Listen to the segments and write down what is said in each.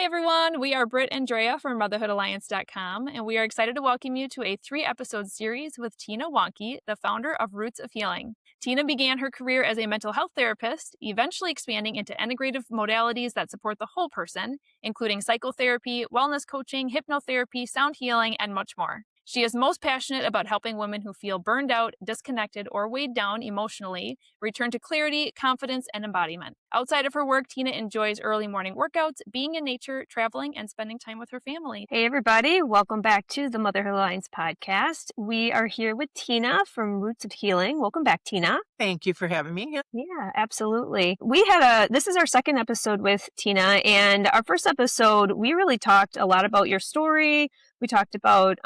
everyone, we are Britt and Drea from motherhoodalliance.com, and we are excited to welcome you to a 3-episode series with Tina Wankey, the founder of Roots of Healing. Tina began her career as a mental health therapist, eventually expanding into integrative modalities that support the whole person, including psychotherapy, wellness coaching, hypnotherapy, sound healing, and much more. She is most passionate about helping women who feel burned out, disconnected, or weighed down emotionally return to clarity, confidence, and embodiment. Outside of her work, Tina enjoys early morning workouts, being in nature, traveling, and spending time with her family. Hey, everybody. Welcome back to the Motherhood Alliance podcast. We are here with Tina from Roots of Healing. Welcome back, Tina. Thank you for having me. Yeah, absolutely. This is our second episode with Tina, and our first episode, we really talked a lot about your story. We talked about,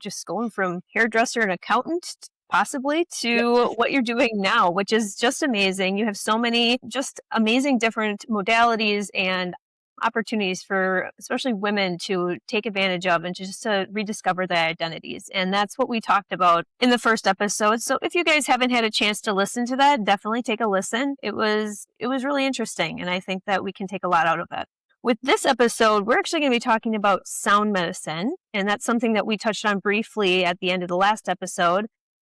just going from hairdresser and accountant possibly to what you're doing now, which is just amazing. You have so many just amazing different modalities and opportunities for especially women to take advantage of and just to rediscover their identities. And that's what we talked about in the first episode. So if you guys haven't had a chance to listen to that, definitely take a listen. It was really interesting, and I think that we can take a lot out of it. With this episode, we're actually going to be talking about sound medicine, and that's something that we touched on briefly at the end of the last episode.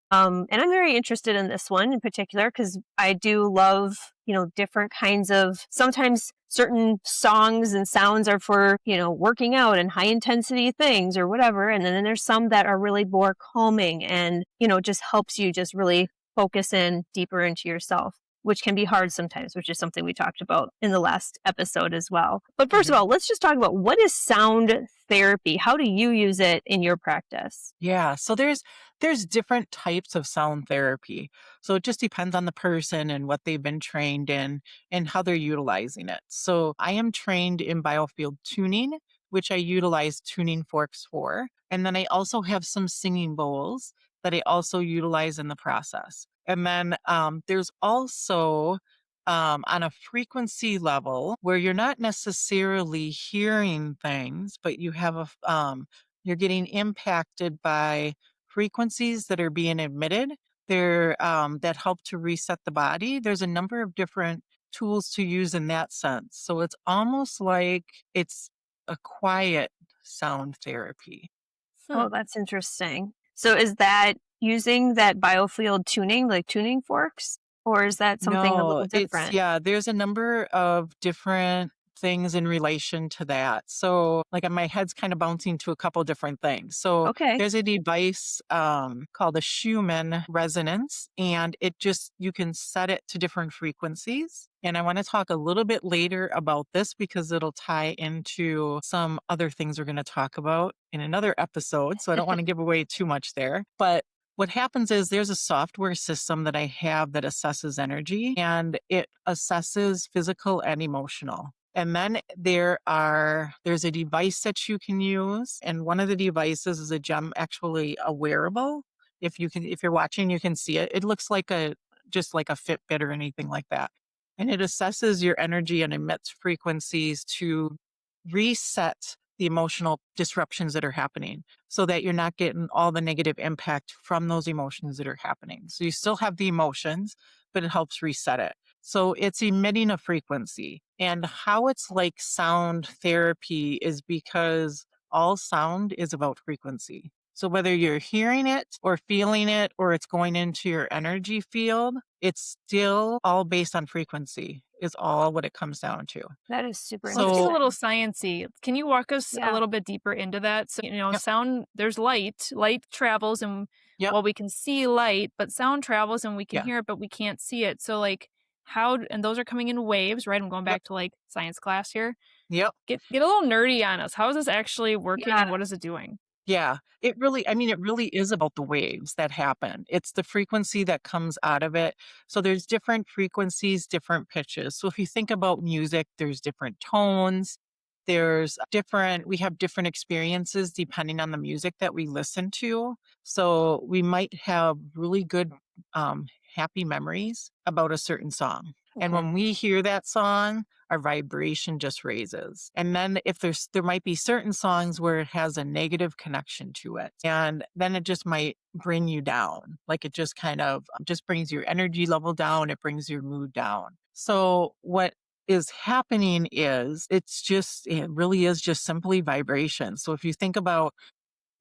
And I'm very interested in this one in particular because I do love, different kinds of, sometimes certain songs and sounds are for, working out and high intensity things or whatever. And then there's some that are really more calming and, just helps you just really focus in deeper into yourself, which can be hard sometimes, which is something we talked about in the last episode as well. But first of all, let's just talk about what is sound therapy? How do you use it in your practice? Yeah, so there's different types of sound therapy. So it just depends on the person and what they've been trained in and how they're utilizing it. So I am trained in biofield tuning, which I utilize tuning forks for. And then I also have some singing bowls that I also utilize in the process. And then there's also on a frequency level where you're not necessarily hearing things, but you have you're getting impacted by frequencies that are being emitted. They're that help to reset the body. There's a number of different tools to use in that sense. So it's almost like it's a quiet sound therapy. Oh, that's interesting. So is that using that biofield tuning, like tuning forks? Or is that something a No, little different? there's a number of different things in relation to that. So, like, my head's kind of bouncing to a couple different things. So, Okay. there's a device called a Schumann resonance, and you can set it to different frequencies. And I want to talk a little bit later about this because it'll tie into some other things we're going to talk about in another episode. So, I don't want to give away too much there. But what happens is there's a software system that I have that assesses energy, and it assesses physical and emotional. And then there's a device that you can use, and one of the devices is actually a wearable. If you're watching, you can see it. It looks just like a Fitbit or anything like that. And it assesses your energy and emits frequencies to reset the emotional disruptions that are happening so that you're not getting all the negative impact from those emotions that are happening. So you still have the emotions, but it helps reset it. So it's emitting a frequency. And how it's like sound therapy is because all sound is about frequency. So whether you're hearing it or feeling it or it's going into your energy field, it's still all based on frequency is all what it comes down to. That is super Let's interesting. get a little sciencey. Can you walk us Yeah. a little bit deeper into that? So, Yep. sound, there's light. Light travels and, Yep. well, we can see light, but sound travels and we can Yeah. hear it, but we can't see it. So, like, and those are coming in waves, right? I'm going back to, like, science class here. Yep. Get a little nerdy on us. How is this actually working Yeah. and what is it doing? Yeah, it really is about the waves that happen. It's the frequency that comes out of it. So there's different frequencies, different pitches. So if you think about music, there's different tones. We have different experiences depending on the music that we listen to. So we might have really good, happy memories about a certain song. And when we hear that song, our vibration just raises. And then if there might be certain songs where it has a negative connection to it, and then it just might bring you down. Like it just kind of just brings your energy level down. It brings your mood down. So what is happening is it really is just simply vibration. So if you think about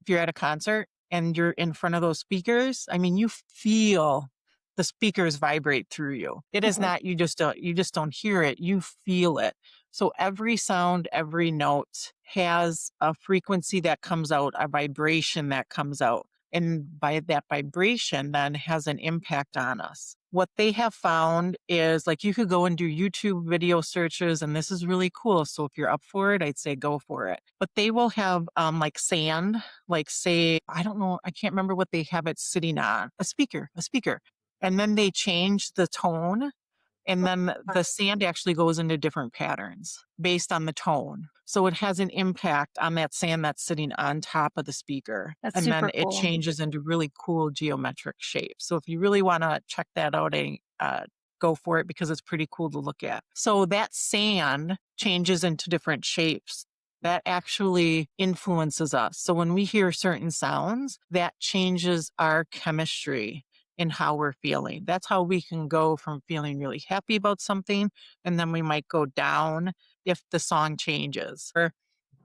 if you're at a concert and you're in front of those speakers, I mean, you feel the speakers vibrate through you. It is Mhm. not you just don't hear it, you feel it. So every sound, every note has a frequency that comes out, a vibration that comes out. And by that vibration then has an impact on us. What they have found is like you could go and do YouTube video searches, and this is really cool. So if you're up for it, I'd say go for it. But they will have like sand, like say, I don't know, I can't remember what they have it sitting on. A speaker. And then they change the tone, and then the sand actually goes into different patterns based on the tone. So it has an impact on that sand that's sitting on top of the speaker. That's And then super it cool. changes into really cool geometric shapes. So if you really want to check that out, go for it because it's pretty cool to look at. So that sand changes into different shapes. That actually influences us. So when we hear certain sounds, that changes our chemistry in how we're feeling. That's how we can go from feeling really happy about something, and then we might go down if the song changes. Or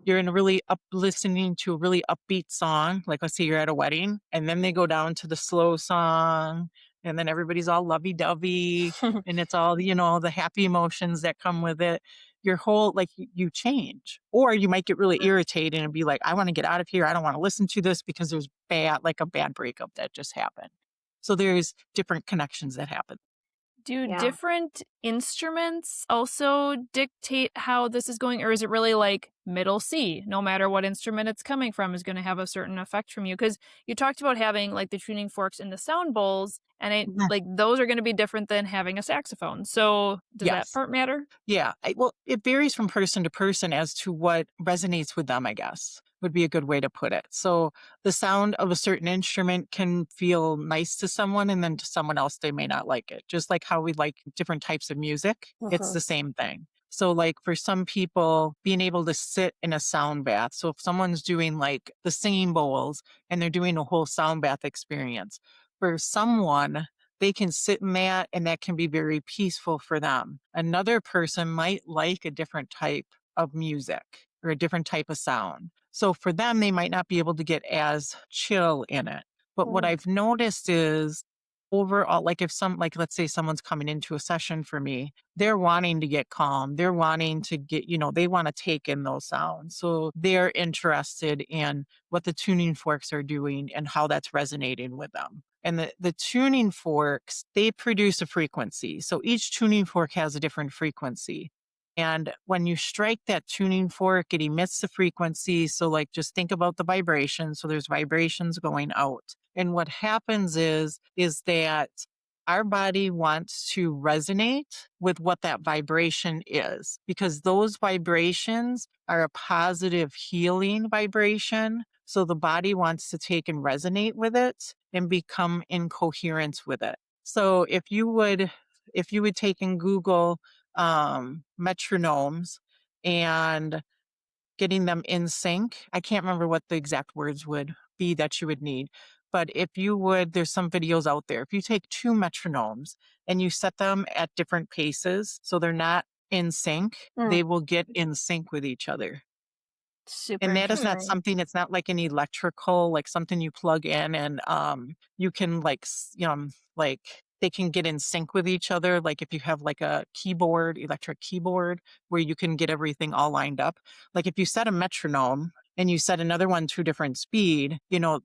you're in a really listening to a really upbeat song, like let's say you're at a wedding, and then they go down to the slow song, and then everybody's all lovey-dovey, and it's all, the happy emotions that come with it. Your whole, like, you change. Or you might get really irritated and be like, I want to get out of here. I don't want to listen to this because there's like a bad breakup that just happened. So there's different connections that happen. Do Yeah. different instruments also dictate how this is going, or is it really like middle C? No matter what instrument it's coming from is going to have a certain effect from you. Because you talked about having like the tuning forks and the sound bowls, and Mhm. like those are going to be different than having a saxophone. So does that Yes. part matter? Yeah. Well, it varies from person to person as to what resonates with them, I guess, would be a good way to put it. So the sound of a certain instrument can feel nice to someone, and then to someone else, they may not like it. Just like how we like different types of music, it's Mhm. the same thing. So, like for some people, being able to sit in a sound bath. So, if someone's doing like the singing bowls and they're doing a whole sound bath experience, for someone, they can sit in that and that can be very peaceful for them. Another person might like a different type of music or a different type of sound. So for them, they might not be able to get as chill in it. But what Mm. I've noticed is overall, like if like let's say someone's coming into a session for me, they're wanting to get calm. They're wanting to get, they want to take in those sounds. So they're interested in what the tuning forks are doing and how that's resonating with them. And the tuning forks, they produce a frequency. So each tuning fork has a different frequency. And when you strike that tuning fork, it emits the frequency. So, like, just think about the vibration. So, there's vibrations going out. And what happens is that our body wants to resonate with what that vibration is, because those vibrations are a positive healing vibration. So the body wants to take and resonate with it and become in coherence with it. So if you would take and Google metronomes and getting them in sync. I can't remember what the exact words would be that you would need. But if you would, there's some videos out there. If you take two metronomes and you set them at different paces so they're not in sync, Mm. they will get in sync with each other. Super And that is not interesting. something, it's not like an electrical, like something you plug in and you can like, like they can get in sync with each other. Like if you have like a keyboard, electric keyboard, where you can get everything all lined up. Like if you set a metronome and you set another one to a different speed,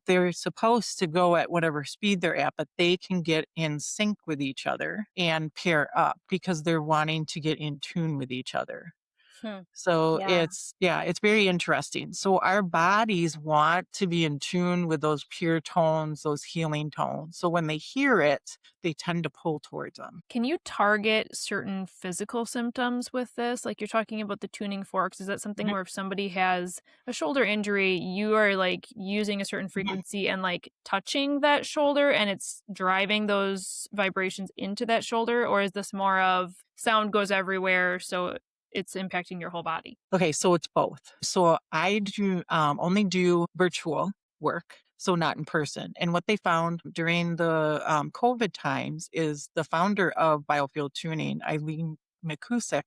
they're supposed to go at whatever speed they're at, but they can get in sync with each other and pair up because they're wanting to get in tune with each other. Hmm. So Yeah. it's very interesting. So our bodies want to be in tune with those pure tones, those healing tones. So when they hear it, they tend to pull towards them. Can you target certain physical symptoms with this? Like you're talking about the tuning forks. Is that something Mhm, where if somebody has a shoulder injury, you are like using a certain mhm. frequency and like touching that shoulder and it's driving those vibrations into that shoulder? Or is this more of sound goes everywhere, so it's impacting your whole body? Okay, so it's both. So I do only do virtual work, so not in person. And what they found during the COVID times is the founder of Biofield Tuning, Eileen McCusick,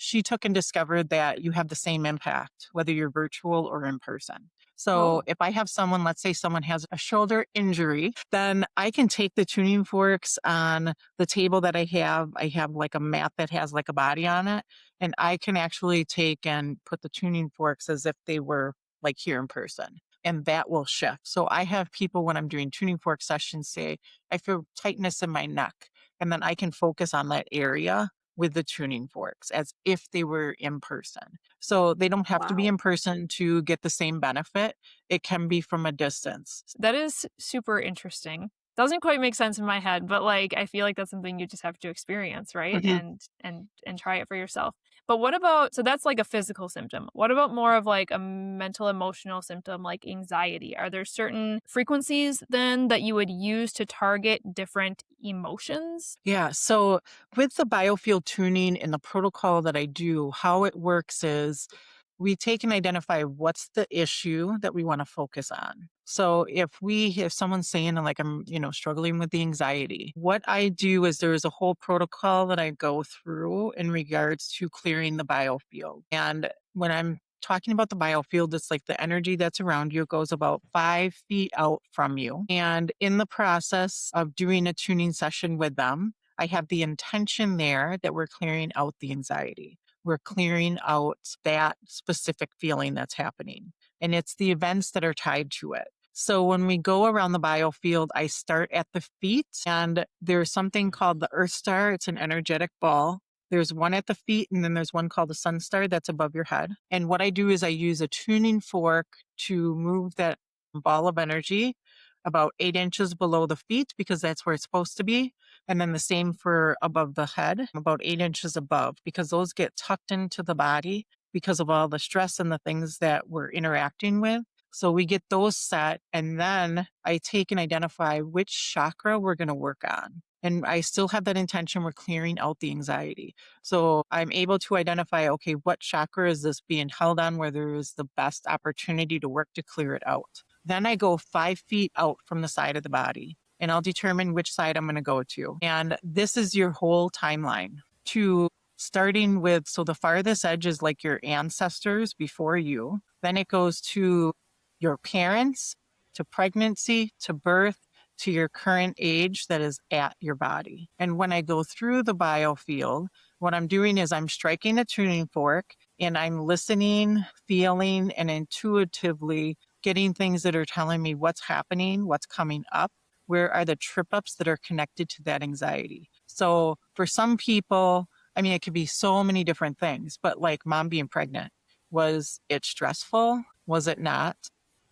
she took and discovered that you have the same impact, whether you're virtual or in person. So Oh, if I have someone, let's say someone has a shoulder injury, then I can take the tuning forks on the table that I have. I have like a mat that has like a body on it, and I can actually take and put the tuning forks as if they were like here in person. And that will shift. So I have people when I'm doing tuning fork sessions say, I feel tightness in my neck. And then I can focus on that area with the tuning forks as if they were in person. So they don't have to be wow. in person to get the same benefit. It can be from a distance. That is super interesting. Doesn't quite make sense in my head, but like I feel like that's something you just have to experience, right? Mhm. And try it for yourself. But what about, so that's like a physical symptom. What about more of like a mental emotional symptom like anxiety? Are there certain frequencies then that you would use to target different emotions? Yeah. So with the biofield tuning and the protocol that I do, how it works is we take and identify what's the issue that we want to focus on. So if someone's saying like I'm, struggling with the anxiety, what I do is there's a whole protocol that I go through in regards to clearing the biofield. And when I'm talking about the biofield, it's like the energy that's around you. It goes about 5 feet out from you. And in the process of doing a tuning session with them, I have the intention there that we're clearing out the anxiety. We're clearing out that specific feeling that's happening. And it's the events that are tied to it. So when we go around the biofield, I start at the feet, and there's something called the Earth Star. It's an energetic ball. There's one at the feet, and then there's one called the Sun Star that's above your head. And what I do is I use a tuning fork to move that ball of energy about 8 inches below the feet because that's where it's supposed to be. And then the same for above the head, about 8 inches above, because those get tucked into the body because of all the stress and the things that we're interacting with. So we get those set, and then I take and identify which chakra we're going to work on. And I still have that intention. We're clearing out the anxiety. So I'm able to identify, okay, what chakra is this being held on where there is the best opportunity to work to clear it out. Then I go 5 feet out from the side of the body, and I'll determine which side I'm going to go to. And this is your whole timeline to starting with, so the farthest edge is like your ancestors before you. Then it goes to your parents, to pregnancy, to birth, to your current age that is at your body. And when I go through the biofield, what I'm doing is I'm striking a tuning fork and I'm listening, feeling, and intuitively getting things that are telling me what's happening, what's coming up, where are the trip ups that are connected to that anxiety. So for some people, I mean, it could be so many different things, but like mom being pregnant, was it stressful? Was it not?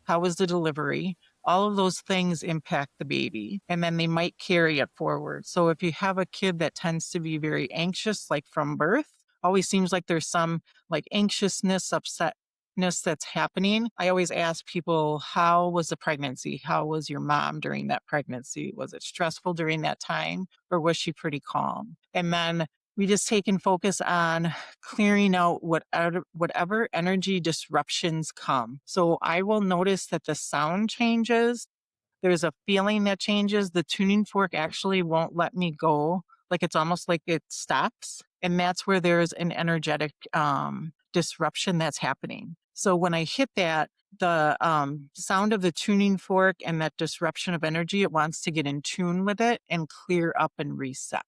How was the delivery? All of those things impact the baby, and then they might carry it forward. So if you have a kid that tends to be very anxious, like from birth, always seems like there's some like anxiousness, upsetness that's happening. I always ask people, how was the pregnancy? How was your mom during that pregnancy? Was it stressful during that time, or was she pretty calm? And then we just take and focus on clearing out whatever energy disruptions come. So I will notice that the sound changes. There's a feeling that changes. The tuning fork actually won't let me go. Like it's almost like it stops. And that's where there's an energetic disruption that's happening. So when I hit that, the sound of the tuning fork and that disruption of energy, it wants to get in tune with it and clear up and reset.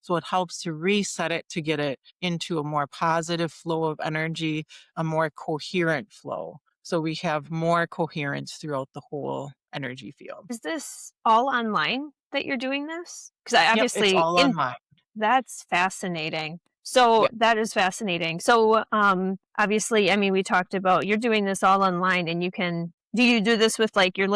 So it helps to reset it to get it into a more positive flow of energy, a more coherent flow. So we have more coherence throughout the whole energy field. Is this all online that you're doing this? Because I Yep, it's obviously all in online. that's fascinating. So Yeah. that is fascinating. So obviously, I mean, we talked about you're doing this all online, and do you do this with like your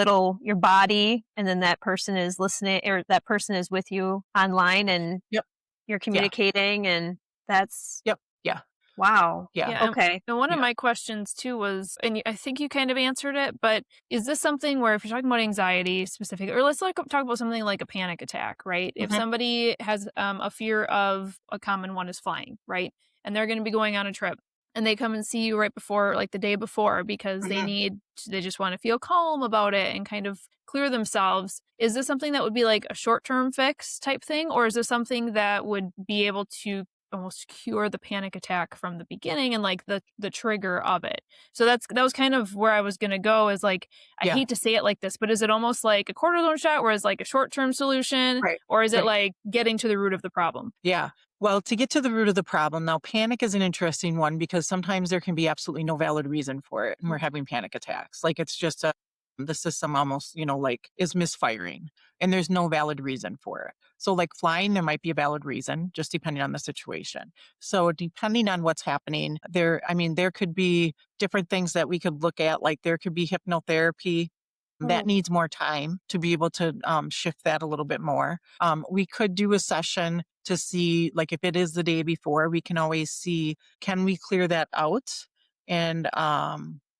body, and then that person is listening, or that person is with you online, and Yep. you're Yeah. communicating, and that's Yep. Yeah. wow. Yeah. Yeah, Okay. and one of Yeah. my questions too was, and I think you kind of answered it, but is this something where if you're talking about anxiety specifically, or let's like talk about something like a panic attack, right? If Mhm. somebody has a fear of, a common one is flying, right? And they're going to be going on a trip, and they come and see you right before, like the day before, because Mhm. they just want to feel calm about it and kind of clear themselves. Is this something that would be like a short-term fix type thing, or is this something that would be able to almost cure the panic attack from the beginning and like the trigger of it. So that was kind of where I was gonna go is like I Yeah. hate to say it like this, but is it almost like a cortisone shot where it's like a short-term solution, Right. or is it Right. like getting to the root of the problem? Yeah. Well, to get to the root of the problem, now panic is an interesting one because sometimes there can be absolutely no valid reason for it. And we're having panic attacks. Like it's just the system almost, like is misfiring and there's no valid reason for it. So, like flying, there might be a valid reason, just depending on the situation. So, depending on what's happening, there could be different things that we could look at. Like there could be hypnotherapy that Mm. needs more time to be able to shift that a little bit more. We could do a session to see, like, if it is the day before, we can always see, can we clear that out and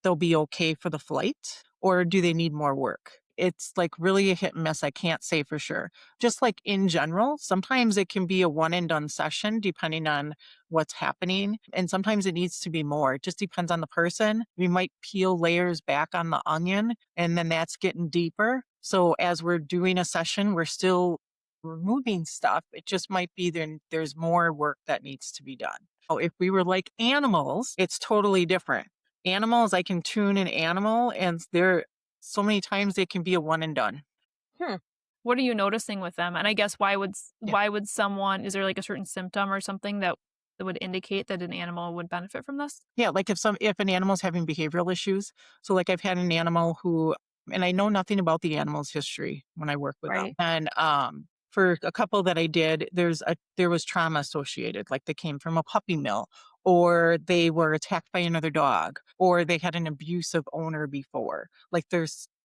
they'll be okay for the flight, or do they need more work? It's like really a hit and miss. I can't say for sure. Just like in general, sometimes it can be a one and done session depending on what's happening. And sometimes it needs to be more. It just depends on the person. We might peel layers back on the onion and then that's getting deeper. So as we're doing a session, we're still removing stuff. It just might be there's more work that needs to be done. Oh, if we were like animals, it's totally different. Animals, I can tune an animal and there so many times they can be a one and done. Hmm. What are you noticing with them? And I guess Yeah. why would someone, is there like a certain symptom or something that would indicate that an animal would benefit from this? Yeah, like if an animal's having behavioral issues. So like I've had an animal who, and I know nothing about the animal's history when I work with them. Right. And for a couple that I did, there was trauma associated, like they came from a puppy mill, or they were attacked by another dog, or they had an abusive owner before. Like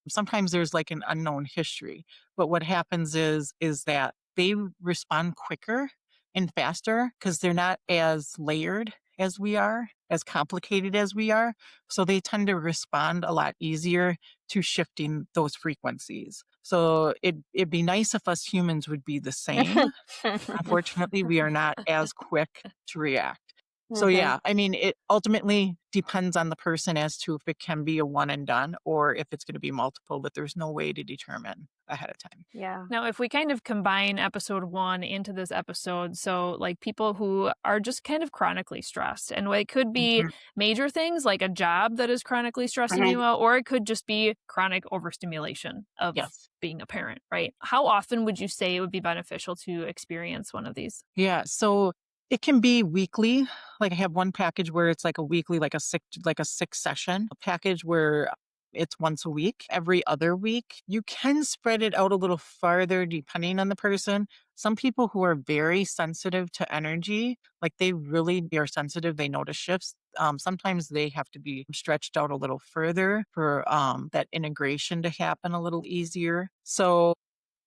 sometimes there's like an unknown history. But what happens is that they respond quicker and faster because they're not as layered as we are, as complicated as we are. So they tend to respond a lot easier to shifting those frequencies. So it'd be nice if us humans would be the same. Unfortunately, we are not as quick to react. So Mhm. yeah, I mean, it ultimately depends on the person as to if it can be a one and done or if it's going to be multiple, but there's no way to determine ahead of time. Yeah. Now, if we kind of combine episode one into this episode, so like people who are just kind of chronically stressed, and it could be Mhm. major things like a job that is chronically stressing Mhm. you out, or it could just be chronic overstimulation of Yes. being a parent, right? How often would you say it would be beneficial to experience one of these? Yeah. So it can be weekly. Like I have one package where it's like a weekly, like a 6 session package where it's once a week. Every other week, you can spread it out a little farther depending on the person. Some people who are very sensitive to energy, like they really are sensitive, they notice shifts. Sometimes they have to be stretched out a little further for that integration to happen a little easier. So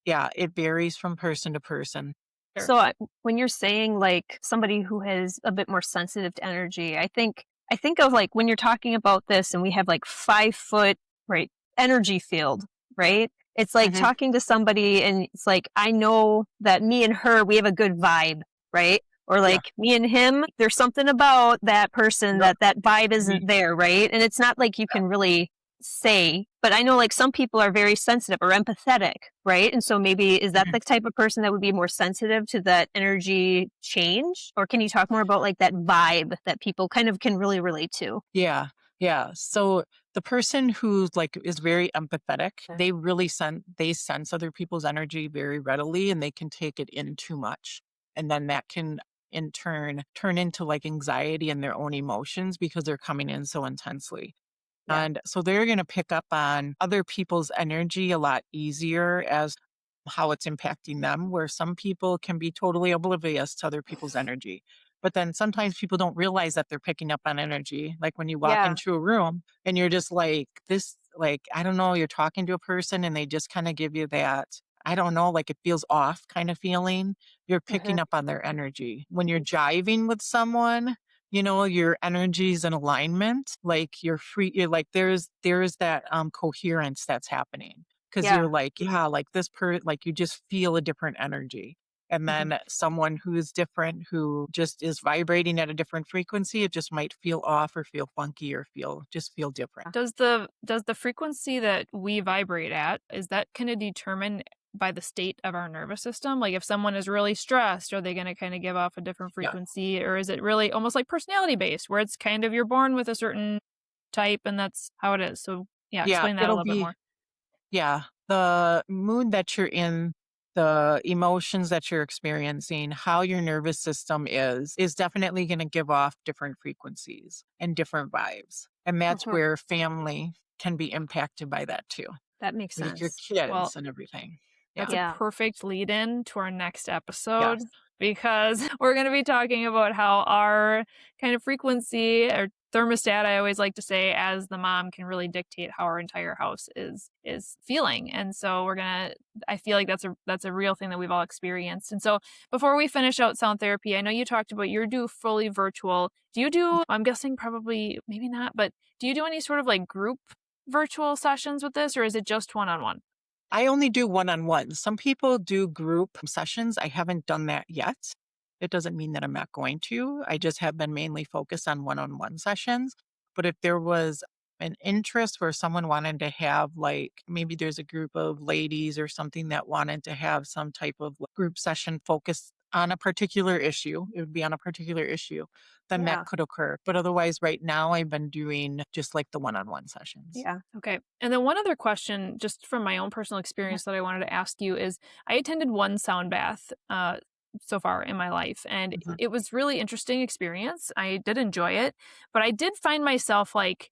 yeah, it varies from person to person. Sure. So when you're saying like somebody who has a bit more sensitive to energy, I think of like when you're talking about this and we have like 5 foot right energy field, right? It's like Mhm. talking to somebody and it's like I know that me and her we have a good vibe, right? Or Yeah. like me and him, there's something about that person Yep. that vibe Mhm. isn't there, right? And it's not like you can really say, but I know like some people are very sensitive or empathetic, right? And so maybe is that Mhm. the type of person that would be more sensitive to that energy change? Or can you talk more about like that vibe that people kind of can really relate to? Yeah. Yeah. So the person who's like is very empathetic, they sense other people's energy very readily and they can take it in too much. And then that can in turn into like anxiety and their own emotions because they're coming in so intensely. Yeah. And so they're going to pick up on other people's energy a lot easier as how it's impacting them, where some people can be totally oblivious to other people's energy. But then sometimes people don't realize that they're picking up on energy. Like when you walk Yeah. into a room and you're just like, I don't know, you're talking to a person and they just kind of give you that, I don't know, like it feels off kind of feeling. You're Hmm. picking up on their energy. When you're jiving with someone, your energy's in alignment, like you're free, you're like there's that coherence that's happening because you're Yeah. like, yeah, like like you just feel a different energy. And Hmm. then someone who is different, who just is vibrating at a different frequency, it just might feel off or feel funky or feel different. Does the frequency that we vibrate at, is that kind of determine by the state of our nervous system? Like if someone is really stressed, are they going to kind of give off a different Yeah. frequency? Or is it really almost like personality based where it's kind of you're born with a certain type and that's how it is? So yeah, Yeah. explain that a It'll little bit be, more. yeah. The mood that you're in, the emotions that you're experiencing, how your nervous system is definitely going to give off different frequencies and different vibes. And that's Mhm. where family can be impacted by that too. That makes Like your sense. Well, kids and everything. that's Yeah. a Yeah. perfect lead in to our next episode Yes. because we're going to be talking about how our kind of frequency or thermostat, I always like to say, as the mom, can really dictate how our entire house is feeling. And so I feel like that's a real thing that we've all experienced. And so before we finish out sound therapy, I know you talked about you do fully virtual. Do you do, I'm guessing probably maybe not, but do you do any sort of like group virtual sessions with this, or is it just one-on-one? I only do one-on-one. Some people do group sessions. I haven't done that yet. It doesn't mean that I'm not going to. I just have been mainly focused on one-on-one sessions. But if there was an interest where someone wanted to have, like, maybe there's a group of ladies or something that wanted to have some type of group session focused on a particular issue, it would be on a particular issue, then that Yeah. could occur. But otherwise, right now, I've been doing just like the one-on-one sessions. Yeah. Okay. And then one other question, just from my own personal Yeah. experience that I wanted to ask you is I attended one sound bath so far in my life, and Mhm. it was really interesting experience. I did enjoy it, but I did find myself like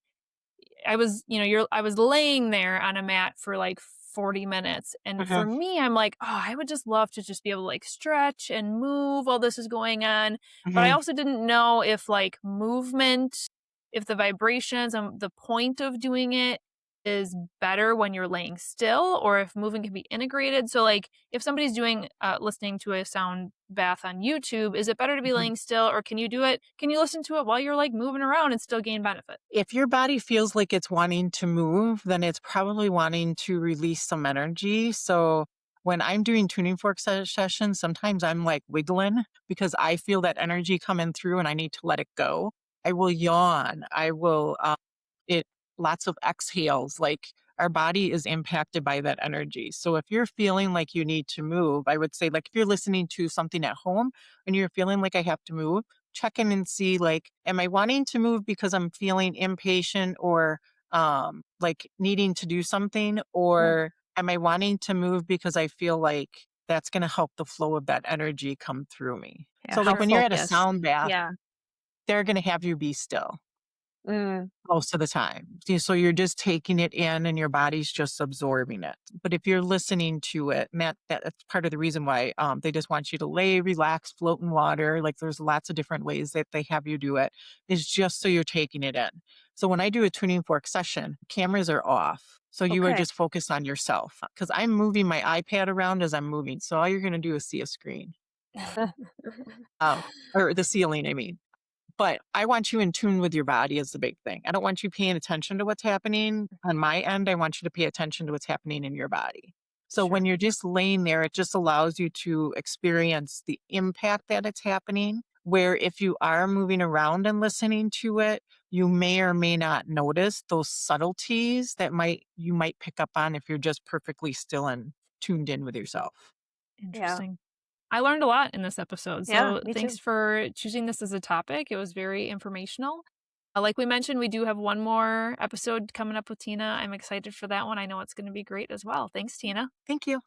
I was laying there on a mat for like 40 minutes. And for Mhm. me, I'm like, oh, I would just love to just be able to like stretch and move while this is going on. But I Mhm. also didn't know if like movement, if the vibrations and the point of doing it is better when you're laying still or if moving can be integrated. So like if somebody's doing listening to a sound bath on YouTube, is it better to be Mhm. laying still or can you do it? Can you listen to it while you're like moving around and still gain benefit? If your body feels like it's wanting to move, then it's probably wanting to release some energy. So when I'm doing tuning fork sessions, sometimes I'm like wiggling because I feel that energy coming through and I need to let it go. I will yawn. I will it lots of exhales. Like our body is impacted by that energy. So if you're feeling like you need to move, I would say like if you're listening to something at home and you're feeling like I have to move, check in and see like, am I wanting to move because I'm feeling impatient or like needing to do something? Yeah. Or am I wanting to move because I feel like that's going to help the flow of that energy come through me? Yeah. So like How Sure. when you're at a focused. sound bath, Yeah. they're going to have you be still Mm. most of the time. So you're just taking it in and your body's just absorbing it. But if you're listening to it, and that's part of the reason why they just want you to lay, relax, float in water. Like there's lots of different ways that they have you do it, is just so you're taking it in. So when I do a tuning fork session, cameras are off. So you are Okay. just focused on yourself because I'm moving my iPad around as I'm moving. So all you're going to do is see a screen, uh, or the ceiling, I mean. But I want you in tune with your body is the big thing. I don't want you paying attention to what's happening on my end. I want you to pay attention to what's happening in your body. So when Sure. you're just laying there, it just allows you to experience the impact that it's happening. Where if you are moving around and listening to it, you may or may not notice those subtleties that you might pick up on if you're just perfectly still and tuned in with yourself. Yeah. Interesting. I learned a lot in this episode. Yeah. So Me thanks too. for choosing this as a topic. It was very informational. Like we mentioned, we do have one more episode coming up with Tina. I'm excited for that one. I know it's going to be great as well. Thanks, Tina. Thank you.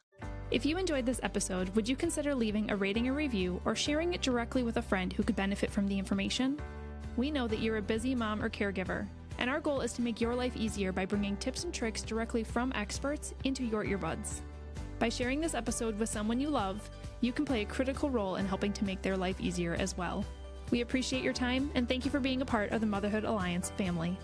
If you enjoyed this episode, would you consider leaving a rating or review or sharing it directly with a friend who could benefit from the information? We know that you're a busy mom or caregiver, and our goal is to make your life easier by bringing tips and tricks directly from experts into your earbuds. By sharing this episode with someone you love, you can play a critical role in helping to make their life easier as well. We appreciate your time and thank you for being a part of the Motherhood Alliance family.